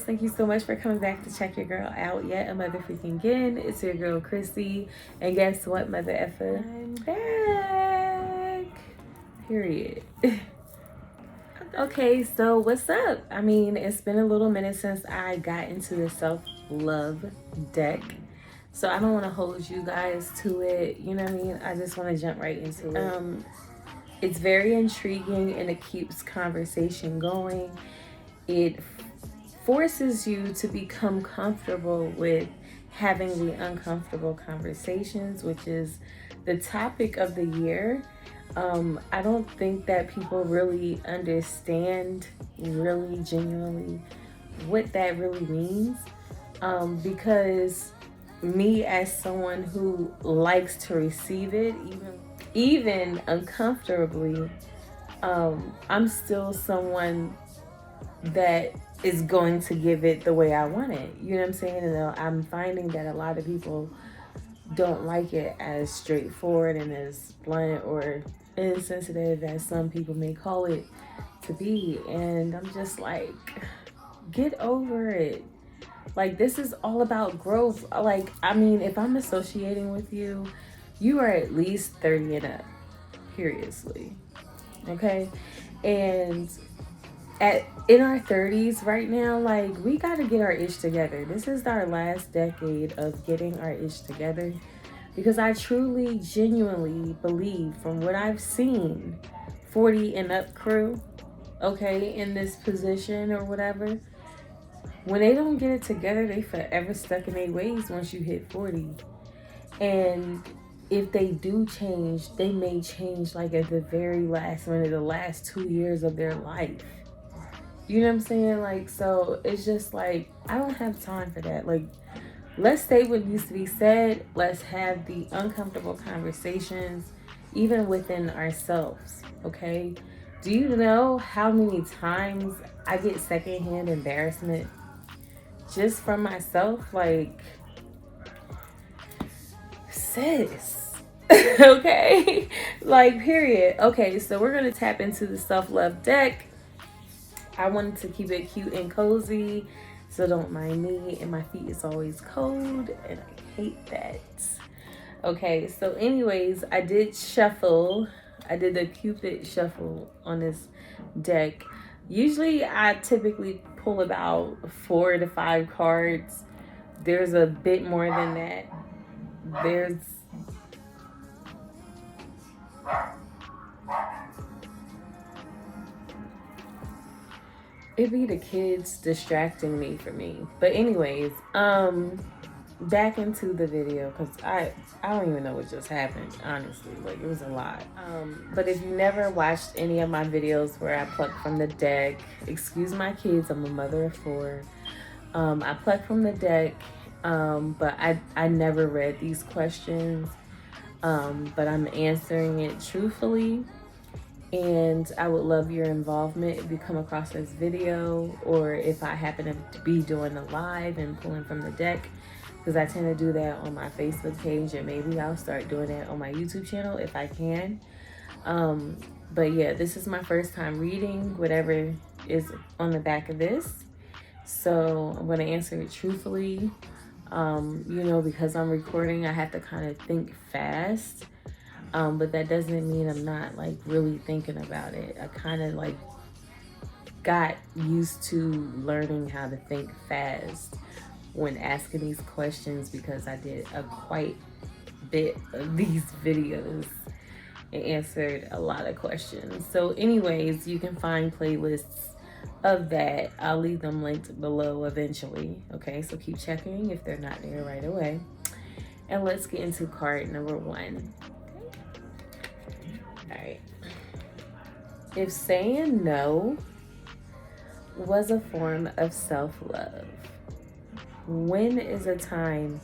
guys, thank you so much for coming back to check your girl out yet a mother freaking again. It's your girl Chrissy, and guess what, mother effer? I'm back. Period. Okay, so what's up? I mean, it's been a little minute since I got into the self-love deck, so I don't want to hold you guys to it. You know what I mean? I just want to jump right into it. It's very intriguing and it keeps conversation going. It forces you to become comfortable with having the uncomfortable conversations, which is the topic of the year. I don't think that people really understand really genuinely what that really means, because me as someone who likes to receive it even uncomfortably, I'm still someone that is going to give it the way I want it. You know what I'm saying? And I'm finding that a lot of people don't like it as straightforward and as blunt or insensitive as some people may call it to be. And I'm just like, get over it. Like, this is all about growth. Like, I mean, if I'm associating with you, you are at least 30 and up, seriously. Okay? And in our 30s right now, like, we got to get our ish together. This is our last decade of getting our ish together, because I truly, genuinely believe, from what I've seen, 40 and up crew, okay, in this position or whatever, when they don't get it together, they forever stuck in their ways once you hit 40. And if they do change, they may change like at the very last minute, the last 2 years of their life. You know what I'm saying? Like, so it's just like, I don't have time for that. Like, let's say what needs to be said. Let's have the uncomfortable conversations, even within ourselves, okay? Do you know how many times I get secondhand embarrassment just from myself? Like, sis, okay? Like, period. Okay, so we're going to tap into the self-love deck. I wanted to keep it cute and cozy, so don't mind me. And my feet is always cold, and I hate that. Okay, so anyways, I did shuffle. I did the Cupid shuffle on this deck. Usually, I typically pull about 4 to 5 cards. There's a bit more than that. It be the kids distracting me for me. But anyways, back into the video, because I don't even know what just happened, honestly. Like, it was a lot. But if you never watched any of my videos where I pluck from the deck, excuse my kids, I'm a mother of 4. I pluck from the deck, but I never read these questions, but I'm answering it truthfully. And I would love your involvement if you come across this video, or if I happen to be doing a live and pulling from the deck, because I tend to do that on my Facebook page, and maybe I'll start doing that on my YouTube channel if I can. But yeah, this is my first time reading whatever is on the back of this, so I'm going to answer it truthfully. You know, because I'm recording, I have to kind of think fast. But that doesn't mean I'm not like really thinking about it. I kind of like got used to learning how to think fast when asking these questions, because I did a quite bit of these videos and answered a lot of questions. So anyways, you can find playlists of that. I'll leave them linked below eventually. Okay, so keep checking if they're not there right away. And let's get into card number 1. All right. If saying no was a form of self-love, when is a time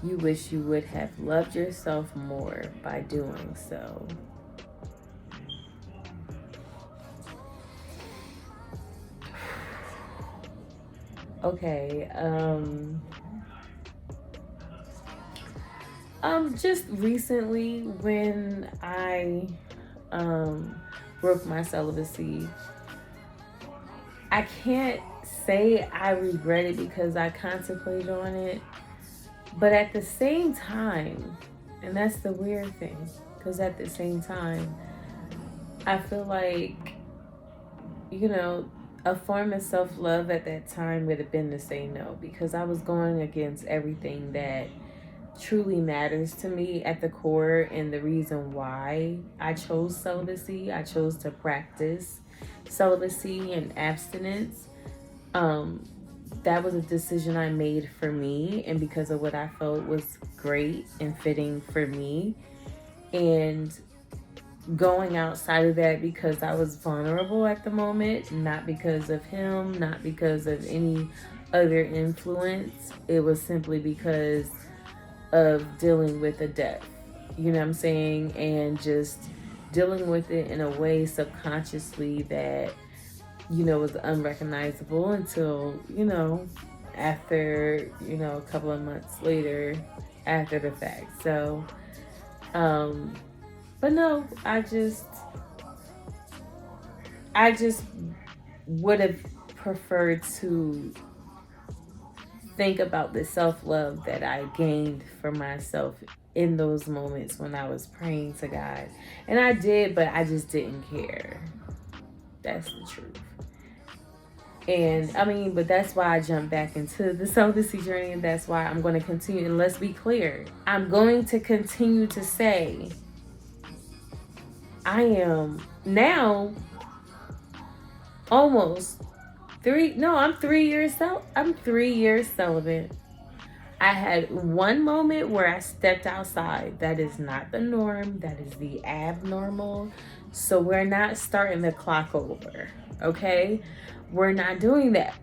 you wish you would have loved yourself more by doing so? Okay, just recently, when I broke my celibacy, I can't say I regret it because I contemplated on it, but at the same time, and that's the weird thing, because at the same time, I feel like, you know, a form of self-love at that time would have been to say no, because I was going against everything that truly matters to me at the core, and the reason why I chose celibacy. I chose to practice celibacy and abstinence. That was a decision I made for me, and because of what I felt was great and fitting for me. And going outside of that because I was vulnerable at the moment, not because of him, not because of any other influence. It was simply because of dealing with a death, you know what I'm saying? And just dealing with it in a way subconsciously that, you know, was unrecognizable until, you know, after, you know, a couple of months later after the fact. So, but no, I just would have preferred to think about the self-love that I gained for myself in those moments when I was praying to God. And I did, but I just didn't care. That's the truth. And I mean, but that's why I jumped back into the celibacy journey, and that's why I'm going to continue. And let's be clear, I'm going to continue to say I am now almost I'm 3 years celibate. I had one moment where I stepped outside. That is not the norm. That is the abnormal. So we're not starting the clock over. Okay? We're not doing that.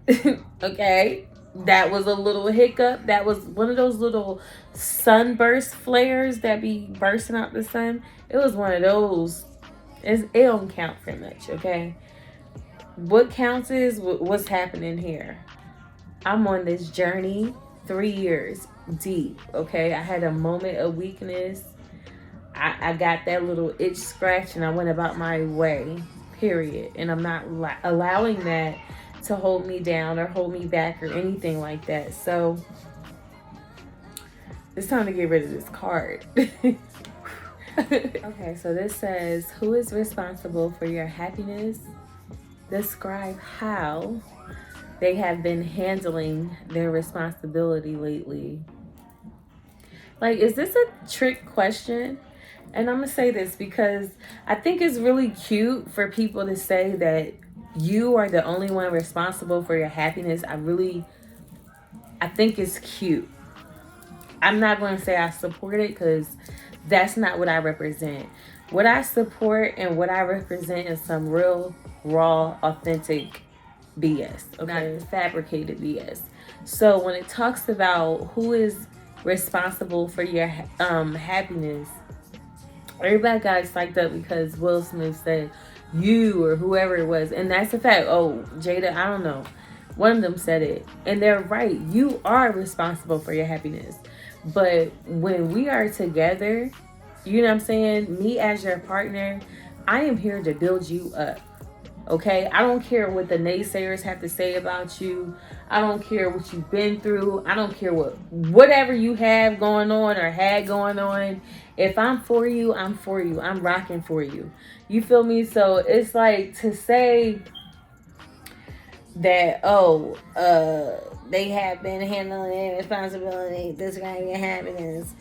Okay? That was a little hiccup. That was one of those little sunburst flares that be bursting out the sun. It was one of those. It don't count for much, okay? What counts is what's happening here. I'm on this journey 3 years deep, okay? I had a moment of weakness. I got that little itch scratch and I went about my way, period. And I'm not allowing that to hold me down or hold me back or anything like that. So it's time to get rid of this card. Okay, so this says, who is responsible for your happiness? Describe how they have been handling their responsibility lately. Like, is this a trick question? And I'm going to say this because I think it's really cute for people to say that you are the only one responsible for your happiness. I think it's cute. I'm not going to say I support it because that's not what I represent. What I support and what I represent is some real, raw, authentic BS, okay? Not fabricated BS. So when it talks about who is responsible for your happiness, everybody got psyched up because Will Smith said you or whoever it was. And that's a fact. Oh, Jada, I don't know. One of them said it. And they're right. You are responsible for your happiness. But when we are together, you know what I'm saying? Me as your partner, I am here to build you up. Okay? I don't care what the naysayers have to say about you. I don't care what you've been through. I don't care whatever you have going on or had going on. If I'm for you, I'm for you. I'm rocking for you. You feel me? So it's like to say that, they have been handling their responsibility, describing happiness.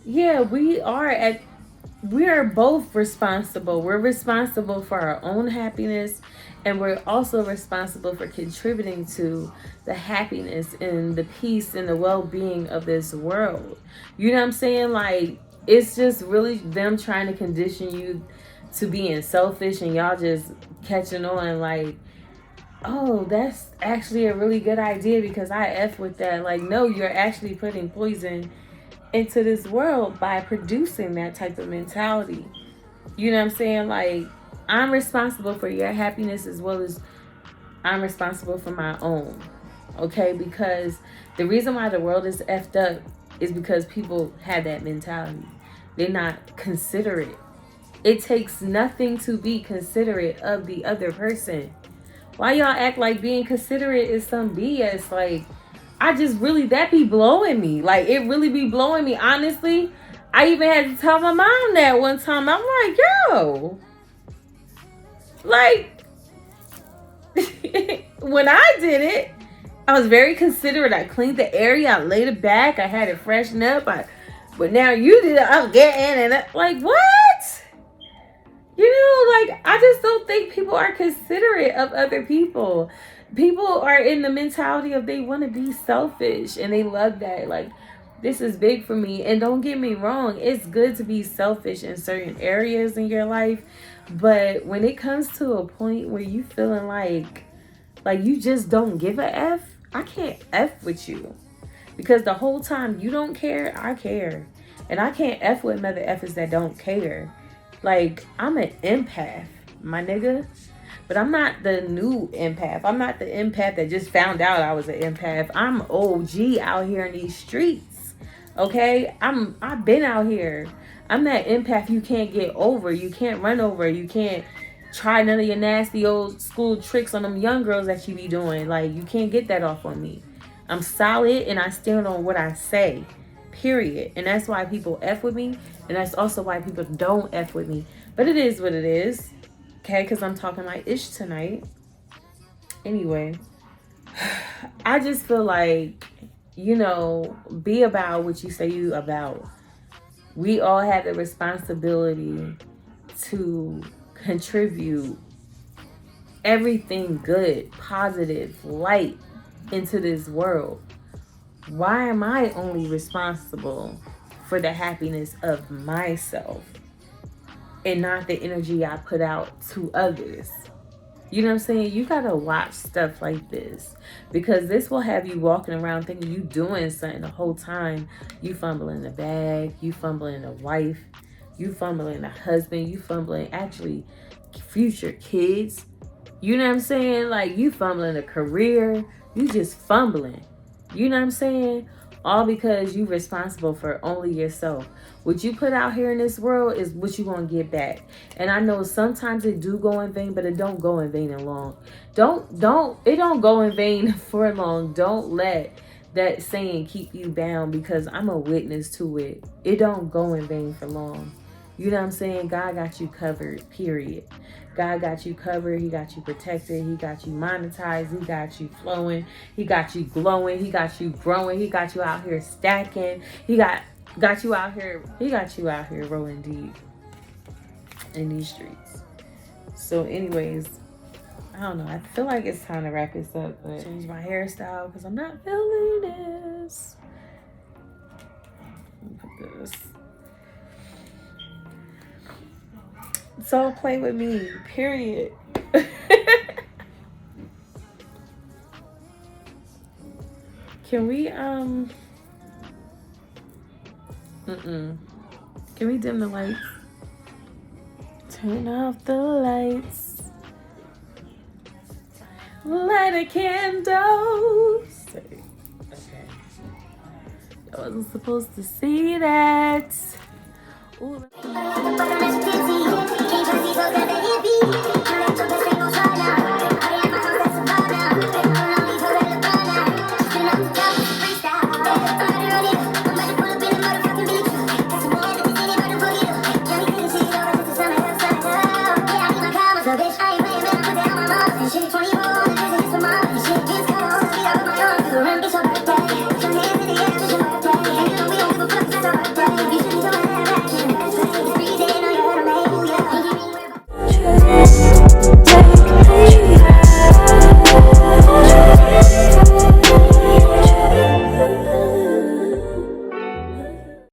Yeah, we are both responsible. We're responsible for our own happiness, and we're also responsible for contributing to the happiness and the peace and the well-being of this world. You know what I'm saying? Like, it's just really them trying to condition you to being selfish, and y'all just catching on like, oh, that's actually a really good idea because I F with that. Like, no, you're actually putting poison into this world by producing that type of mentality. You know what I'm saying? Like, I'm responsible for your happiness as well as I'm responsible for my own. Okay? Because the reason why the world is effed up is because people have that mentality. They're not considerate. It takes nothing to be considerate of the other person. Why y'all act like being considerate is some BS? Like, I just really, that be blowing me. Like, it really be blowing me. Honestly, I even had to tell my mom that one time. I'm like, yo, like, when I did it, I was very considerate. I cleaned the area. I laid it back. I had it freshened up. But now you did it. I'm getting it. Like, what? You know, like, I just don't think people are considerate of other people. People are in the mentality of they want to be selfish, and they love that. Like, this is big for me. And don't get me wrong, it's good to be selfish in certain areas in your life. But when it comes to a point where you feeling like you just don't give a F, I can't F with you. Because the whole time you don't care, I care. And I can't F with mother effers that don't care. Like, I'm an empath, my nigga. But I'm not the new empath. I'm not the empath that just found out I was an empath. I'm OG out here in these streets. Okay? I've been out here. I'm that empath you can't get over. You can't run over. You can't try none of your nasty old school tricks on them young girls that you be doing. Like, you can't get that off on me. I'm solid and I stand on what I say. Period. And that's why people F with me. And that's also why people don't F with me. But it is what it is. Okay? Because I'm talking my ish tonight. Anyway. I just feel like, you know, be about what you say you about. We all have the responsibility to contribute everything good, positive, light into this world. Why am I only responsible for the happiness of myself and not the energy I put out to others? You know what I'm saying? You gotta watch stuff like this, because this will have you walking around thinking you doing something the whole time. You fumbling the bag, you fumbling a wife, you fumbling a husband, you fumbling actually future kids. You know what I'm saying? Like, you fumbling a career, you just fumbling. You know what I'm saying? All because you responsible for only yourself. What you put out here in this world is what you gonna get back. And I know sometimes it do go in vain, but it don't go in vain long. It don't go in vain for long. Don't let that saying keep you bound, because I'm a witness to it. It don't go in vain for long. You know what I'm saying? God got you covered, period. God got you covered. He got you protected. He got you monetized. He got you flowing. He got you glowing. He got you growing. He got you out here stacking. He got you out here. He got you out here rolling deep in these streets. So anyways, I don't know. I feel like it's time to wrap this up, but change my hairstyle because I'm not feeling this. Look at this. So play with me, period. Can we can we dim the lights? Turn off the lights. Light a candle. Okay. I wasn't supposed to see that. Ooh.